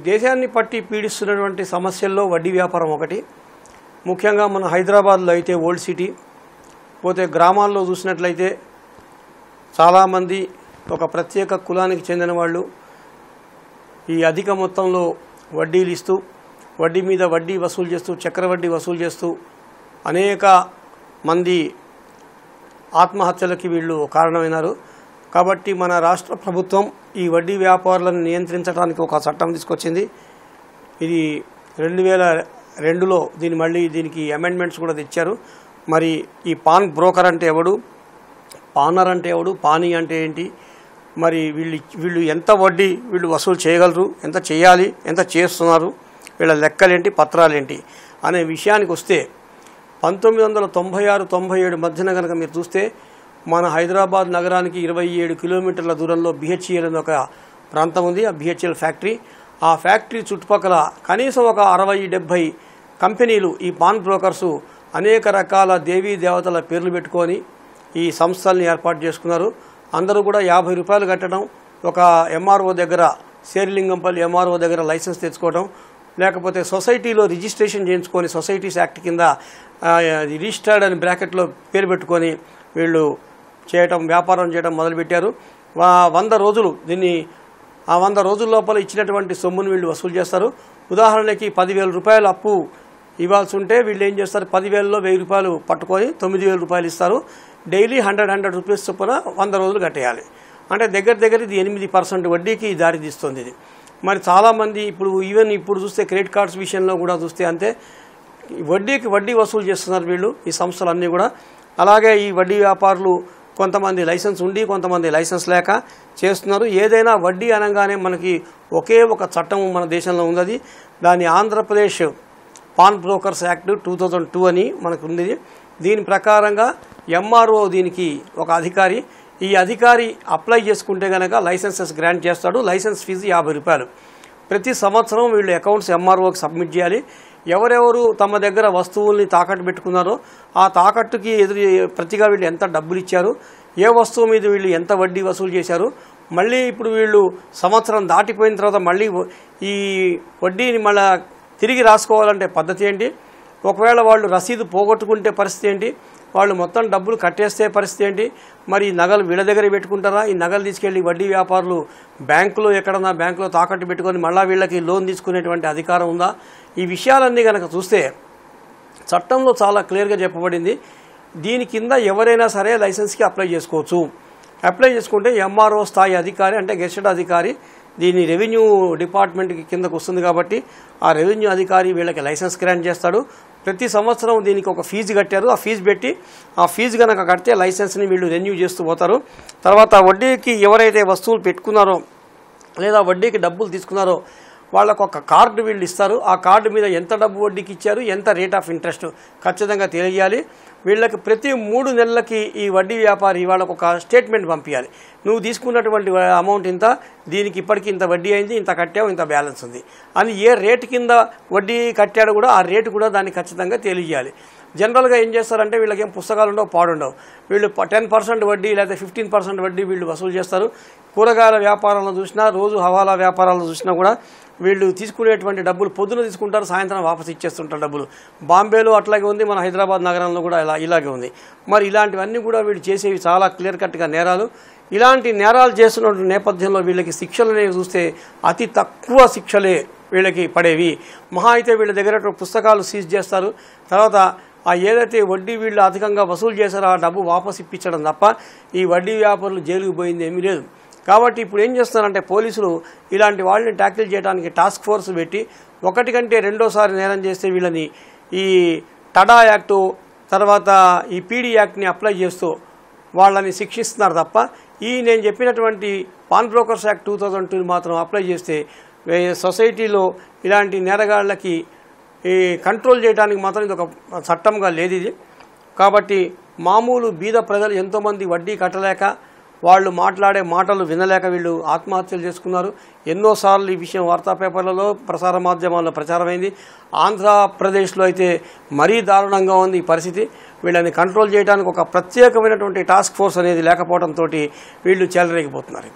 దేశాన్ని పట్టి పీడిస్తున్నటువంటి సమస్యల్లో వడ్డీ వ్యాపారం ఒకటి. ముఖ్యంగా మన హైదరాబాద్లో అయితే ఓల్డ్ సిటీ, పోతే గ్రామాల్లో చూసినట్లయితే చాలామంది ఒక ప్రత్యేక కులానికి చెందిన వాళ్ళు ఈ అధిక మొత్తంలో వడ్డీలు ఇస్తూ వడ్డీ మీద వడ్డీ వసూలు చేస్తూ చక్రవడ్డీ వసూలు చేస్తూ అనేక మంది ఆత్మహత్యలకి వీళ్ళు కారణమైనారు. కాబట్టి మన రాష్ట్ర ప్రభుత్వం ఈ వడ్డీ వ్యాపారులను నియంత్రించడానికి ఒక చట్టం తీసుకొచ్చింది. ఇది 2002లో దీనికి అమెండ్మెంట్స్ కూడా తెచ్చారు. మరి ఈ పాన్ బ్రోకర్ అంటే ఎవడు, పానర్ అంటే ఎవడు, పానీ అంటే ఏంటి, మరి వీళ్ళు ఎంత వడ్డీ వీళ్ళు వసూలు చేయగలరు, ఎంత చేయాలి, ఎంత చేస్తున్నారు, వీళ్ళ లెక్కలేంటి, పత్రాలేంటి అనే విషయానికి వస్తే 1996-97 మధ్యన కనుక మీరు చూస్తే మన హైదరాబాద్ నగరానికి 27 కిలోమీటర్ల దూరంలో BHEL అనే ఒక ప్రాంతం ఉంది. ఆ BHEL ఫ్యాక్టరీ, ఆ ఫ్యాక్టరీ చుట్టుపక్కల కనీసం ఒక 60-70 కంపెనీలు ఈ పాన్ బ్రోకర్సు అనేక రకాల దేవీ దేవతల పేర్లు పెట్టుకొని ఈ సంస్థల్ని ఏర్పాటు చేసుకున్నారు. అందరూ కూడా 50 రూపాయలు కట్టడం, ఒక MRO దగ్గర శేరిలింగంపల్లి MRO దగ్గర లైసెన్స్ తెచ్చుకోవడం, లేకపోతే సొసైటీలో రిజిస్ట్రేషన్ చేయించుకొని సొసైటీస్ యాక్ట్ కింద రిజిస్టర్డ్ అని బ్రాకెట్లో పేరు పెట్టుకొని వీళ్ళు వ్యాపారం చేయడం మొదలుపెట్టారు. 100 రోజులు దీన్ని ఆ 100 రోజుల లోపల ఇచ్చినటువంటి సొమ్మును వీళ్ళు వసూలు చేస్తారు. ఉదాహరణకి 10,000 రూపాయలు అప్పు ఇవ్వాల్సి ఉంటే వీళ్ళు ఏం చేస్తారు, 10,000లో 1,000 రూపాయలు పట్టుకొని 9,000 రూపాయలు ఇస్తారు. డైలీ 100 రూపీస్ చొప్పున 100 రోజులు కట్టేయాలి. అంటే దగ్గర ఇది 8% వడ్డీకి దారి తీస్తుంది ఇది. మరి చాలామంది ఇప్పుడు చూస్తే క్రెడిట్ కార్డ్స్ విషయంలో కూడా చూస్తే అంతే, వడ్డీకి వడ్డీ వసూలు చేస్తున్నారు వీళ్ళు, ఈ సంస్థలన్నీ కూడా. అలాగే ఈ వడ్డీ వ్యాపారులు కొంతమంది లైసెన్స్ ఉండి కొంతమంది లైసెన్స్ లేక చేస్తున్నారు. ఏదైనా వడ్డీ అనగానే మనకి ఒకే ఒక చట్టం మన దేశంలో ఉంది. దాని ఆంధ్రప్రదేశ్ పాన్ బ్రోకర్స్ యాక్ట్ 2002 అని మనకు ఉంది. దీని ప్రకారంగా MRO దీనికి ఒక అధికారి, ఈ అధికారి అప్లై చేసుకుంటే కనుక లైసెన్సెస్ గ్రాంట్ చేస్తాడు. లైసెన్స్ ఫీజు 50 రూపాయలు. ప్రతి సంవత్సరం వీళ్ళు అకౌంట్స్ MROకి సబ్మిట్ చేయాలి. ఎవరెవరు తమ దగ్గర వస్తువుల్ని తాకట్టు పెట్టుకున్నారో ఆ తాకట్టుకి ప్రతిగా వీళ్ళు ఎంత డబ్బులు ఇచ్చారు, ఏ వస్తువు మీద వీళ్ళు ఎంత వడ్డీ వసూలు చేశారు, మళ్ళీ ఇప్పుడు వీళ్ళు సంవత్సరం దాటిపోయిన తర్వాత మళ్ళీ ఈ వడ్డీని మళ్ళీ తిరిగి రాసుకోవాలంటే పద్ధతి ఏంటి, ఒకవేళ వాళ్ళు రసీదు పోగొట్టుకుంటే పరిస్థితి ఏంటి, వాళ్ళు మొత్తం డబ్బులు కట్టేస్తే పరిస్థితి ఏంటి, మరి ఈ నగలు వీళ్ళ దగ్గర పెట్టుకుంటారా, ఈ నగలు తీసుకెళ్ళి వడ్డీ వ్యాపారులు బ్యాంకులో తాకట్టు పెట్టుకొని మళ్ళీ వీళ్ళకి లోన్ తీసుకునేటువంటి అధికారం ఉందా, ఈ విషయాలన్నీ కనుక చూస్తే చట్టంలో చాలా క్లియర్గా చెప్పబడింది. దీని కింద ఎవరైనా సరే లైసెన్స్కి అప్లై చేసుకోవచ్చు. అప్లై చేసుకుంటే MRO స్థాయి అధికారి అంటే గెస్టెడ్ అధికారి, దీని రెవెన్యూ డిపార్ట్మెంట్కి కిందకు వస్తుంది కాబట్టి ఆ రెవెన్యూ అధికారి వీళ్ళకి లైసెన్స్ గ్రాంట్ చేస్తాడు. ప్రతి సంవత్సరం దీనికి ఒక ఫీజు కట్టారు. ఆ ఫీజు పెట్టి ఆ ఫీజు కనుక కడితే లైసెన్స్ని వీళ్ళు రెన్యూ చేస్తూ పోతారు. తర్వాత వడ్డీకి ఎవరైతే వస్తువులు పెట్టుకున్నారో లేదా వడ్డీకి డబ్బులు తీసుకున్నారో వాళ్ళకు ఒక కార్డు వీళ్ళు ఇస్తారు. ఆ కార్డు మీద ఎంత డబ్బు వడ్డీకి ఇచ్చారు, ఎంత రేట్ ఆఫ్ ఇంట్రెస్ట్ ఖచ్చితంగా తెలియాలి. వీళ్ళకి ప్రతి 3 నెలలకి ఈ వడ్డీ వ్యాపారి వాళ్ళకు ఒక స్టేట్మెంట్ పంపించాలి. నువ్వు తీసుకున్నటువంటి అమౌంట్ ఇంత, దీనికి ఇప్పటికి ఇంత వడ్డీ అయింది, ఇంత కట్టావు, ఇంత బ్యాలెన్స్ ఉంది అని ఏ రేటు కింద వడ్డీ కట్టాడో కూడా ఆ రేటు కూడా దాన్ని ఖచ్చితంగా తెలియజేయాలి. జనరల్గా ఏం చేస్తారంటే వీళ్ళకి ఏం పుస్తకాలు ఉండవు, పాడుండవు. వీళ్ళు 10% వడ్డీ లేదా 15% వడ్డీ వీళ్ళు వసూలు చేస్తారు. కూరగాయల వ్యాపారాలను చూసినా, రోజు హవాలా వ్యాపారాలను చూసినా కూడా వీళ్ళు తీసుకునేటువంటి డబ్బులు పొద్దున తీసుకుంటారు, సాయంత్రం వాపసు ఇచ్చేస్తుంటారు డబ్బులు. బాంబేలో అట్లాగే ఉంది, మన హైదరాబాద్ నగరంలో కూడా ఇలాగే ఉంది. మరి ఇలాంటివన్నీ కూడా వీళ్ళు చేసేవి చాలా క్లియర్ కట్గా నేరాలు. ఇలాంటి నేరాలు చేస్తున్న నేపథ్యంలో వీళ్ళకి శిక్షలు అనేవి చూస్తే అతి తక్కువ శిక్షలే వీళ్ళకి పడేవి. మహా అయితే వీళ్ళ దగ్గర పుస్తకాలు సీజ్ చేస్తారు. తర్వాత ఆ ఏదైతే వడ్డీ వీళ్ళు అధికంగా వసూలు చేశారో ఆ డబ్బు వాపసు ఇప్పించడం తప్ప ఈ వడ్డీ వ్యాపారులు జైలుకు పోయింది ఏమీ లేదు. కాబట్టి ఇప్పుడు ఏం చేస్తున్నారంటే పోలీసులు ఇలాంటి వాళ్ళని ట్యాకిల్ చేయడానికి టాస్క్ ఫోర్స్ పెట్టి ఒకటి కంటే రెండోసారి నేరం చేస్తే వీళ్ళని ఈ టడా యాక్టు తర్వాత ఈ PD యాక్ట్ని అప్లై చేస్తూ వాళ్ళని శిక్షిస్తున్నారు తప్ప నేను చెప్పినటువంటి పాన్ బ్రోకర్స్ యాక్ట్ 2002 మాత్రం అప్లై చేస్తే సొసైటీలో ఇలాంటి నేరగాళ్ళకి ఈ కంట్రోల్ చేయడానికి మాత్రం ఇది ఒక చట్టంగా లేదు ఇది. కాబట్టి మామూలు బీద ప్రజలు ఎంతోమంది వడ్డీ కట్టలేక వాళ్ళు మాట్లాడే మాటలు వినలేక వీళ్ళు ఆత్మహత్యలు చేసుకున్నారు. ఎన్నోసార్లు ఈ విషయం వార్తా పేపర్లలో ప్రసార మాధ్యమాల్లో ప్రచారమైంది. ఆంధ్రప్రదేశ్లో అయితే మరీ దారుణంగా ఉంది ఈ పరిస్థితి. వీళ్ళని కంట్రోల్ చేయడానికి ఒక ప్రత్యేకమైనటువంటి టాస్క్ ఫోర్స్ అనేది లేకపోవడంతో వీళ్ళు చెలరేగిపోతున్నారు.